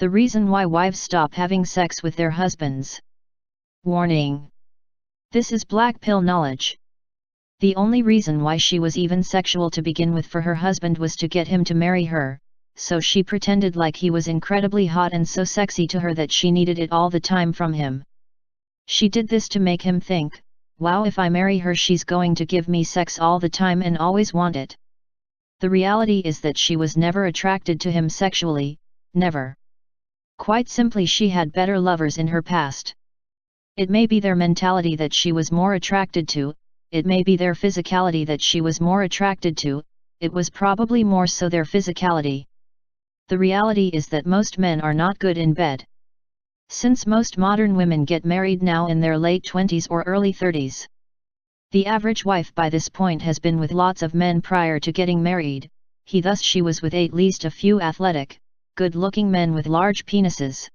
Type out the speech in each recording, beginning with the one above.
The reason why wives stop having sex with their husbands. Warning. This is black pill knowledge. The only reason why she was even sexual to begin with for her husband was to get him to marry her, so she pretended like he was incredibly hot and so sexy to her that she needed it all the time from him. She did this to make him think, wow, if I marry her she's going to give me sex all the time and always want it. The reality is that she was never attracted to him sexually, never. Quite simply she had better lovers in her past. It may be their mentality that she was more attracted to, it may be their physicality that she was more attracted to, it was probably more so their physicality. The reality is that most men are not good in bed. Since most modern women get married now in their late 20s or early 30s. The average wife by this point has been with lots of men prior to getting married, thus she was with at least a few athletic, good-looking men with large penises.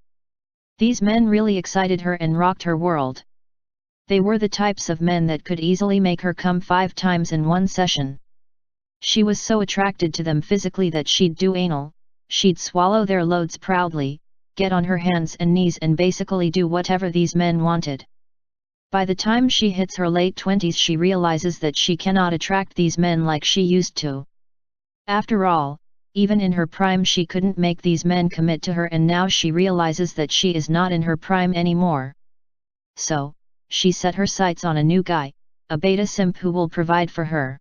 These men really excited her and rocked her world. They were the types of men that could easily make her come 5 times in one session. She was so attracted to them physically that she'd do anal, she'd swallow their loads proudly, get on her hands and knees and basically do whatever these men wanted. By the time she hits her late 20s she realizes that she cannot attract these men like she used to. After all, even in her prime she couldn't make these men commit to her, and now she realizes that she is not in her prime anymore. So, she set her sights on a new guy, a beta simp who will provide for her.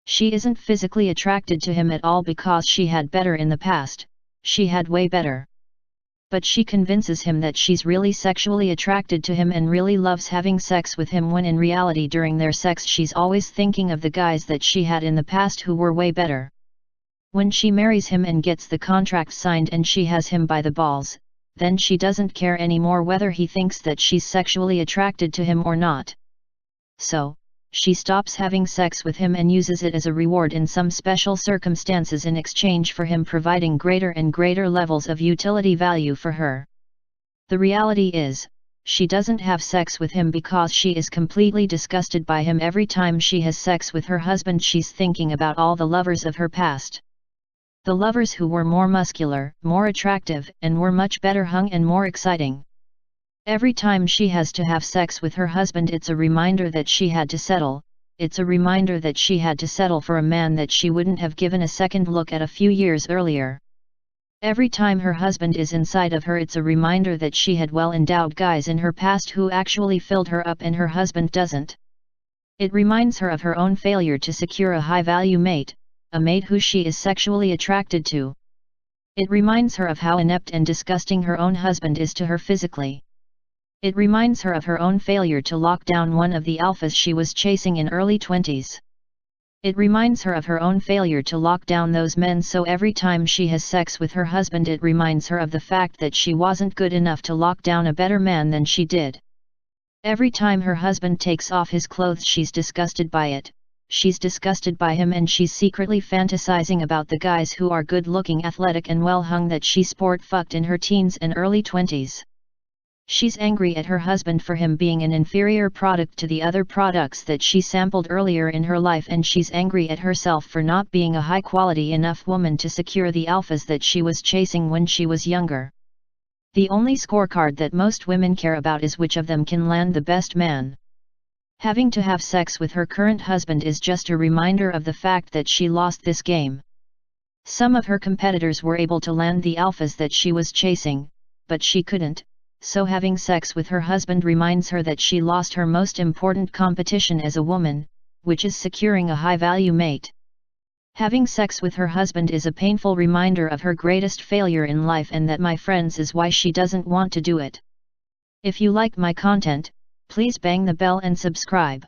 She isn't physically attracted to him at all because she had better in the past, she had way better. But she convinces him that she's really sexually attracted to him and really loves having sex with him, when in reality during their sex she's always thinking of the guys that she had in the past who were way better. When she marries him and gets the contract signed and she has him by the balls, then she doesn't care anymore whether he thinks that she's sexually attracted to him or not. So, she stops having sex with him and uses it as a reward in some special circumstances in exchange for him providing greater and greater levels of utility value for her. The reality is, she doesn't have sex with him because she is completely disgusted by him. Every time she has sex with her husband she's thinking about all the lovers of her past. The lovers who were more muscular, more attractive, and were much better hung and more exciting. Every time she has to have sex with her husband it's a reminder that she had to settle, it's a reminder that she had to settle for a man that she wouldn't have given a second look at a few years earlier. Every time her husband is inside of her it's a reminder that she had well-endowed guys in her past who actually filled her up and her husband doesn't. It reminds her of her own failure to secure a high-value mate, a mate who she is sexually attracted to. It reminds her of how inept and disgusting her own husband is to her physically. It reminds her of her own failure to lock down one of the alphas she was chasing in early 20s. It reminds her of her own failure to lock down those men, so every time she has sex with her husband it reminds her of the fact that she wasn't good enough to lock down a better man than she did. Every time her husband takes off his clothes she's disgusted by it. She's disgusted by him and she's secretly fantasizing about the guys who are good-looking, athletic and well-hung that she sport-fucked in her teens and early 20s. She's angry at her husband for him being an inferior product to the other products that she sampled earlier in her life, and she's angry at herself for not being a high-quality enough woman to secure the alphas that she was chasing when she was younger. The only scorecard that most women care about is which of them can land the best man. Having to have sex with her current husband is just a reminder of the fact that she lost this game. Some of her competitors were able to land the alphas that she was chasing, but she couldn't, so having sex with her husband reminds her that she lost her most important competition as a woman, which is securing a high-value mate. Having sex with her husband is a painful reminder of her greatest failure in life, and that, my friends, is why she doesn't want to do it. If you like my content, please bang the bell and subscribe.